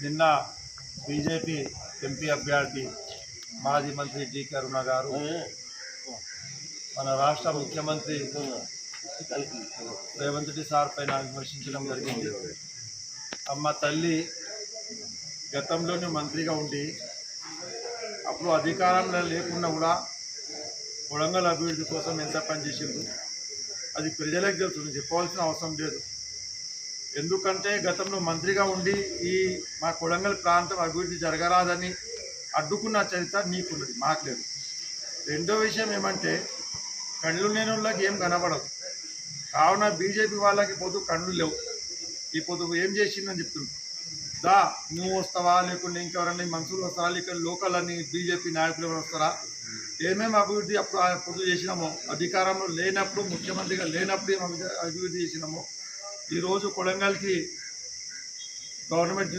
నిన్న BJP MP అభ్యర్థి మాజీ మంత్రి డి కరుణ గారు మన రాష్ట్ర ముఖ్యమంత్రి రేవంత్ రెడ్డి సార్ పైన విమర్శించడం జరిగింది. అమ్మ తల్లి గతంలోనే మంత్రిగా ఉండి అప్పుడు అధికారంలో లేకుండా కూడా కొడంగల్ అభివృద్ధి కోసం ఎంత పనిచేసింది అది ప్రజలకు తెలుసు, చెప్పవలసిన అవసరం లేదు. ఎందుకంటే గతంలో మంత్రిగా ఉండి ఈ మా కొడంగల్ ప్రాంతం అభివృద్ధి జరగరాదని అడ్డుకున్న చరిత్ర నీకున్నది, మాకు లేదు. రెండో విషయం ఏమంటే కళ్ళు లేని వాళ్ళకి ఏం కనబడదు. కావున బీజేపీ వాళ్ళకి పొద్దు కళ్ళు లేవు. ఈ పొద్దు ఏం చేసిందని చెప్తున్నాడు. దా నువ్వు వస్తావా, లేకుంటే ఇంకెవరన్నా మనుషులు వస్తారా, లేక లోకల్ అని బీజేపీ నాయకులు ఎవరు వస్తారా? ఏమేమి అభివృద్ధి అప్పుడు చేసినామో, అధికారంలో లేనప్పుడు ముఖ్యమంత్రిగా లేనప్పుడు ఏం అభివృద్ధి చేసినామో ఈరోజు కొడంగల్కి గవర్నమెంట్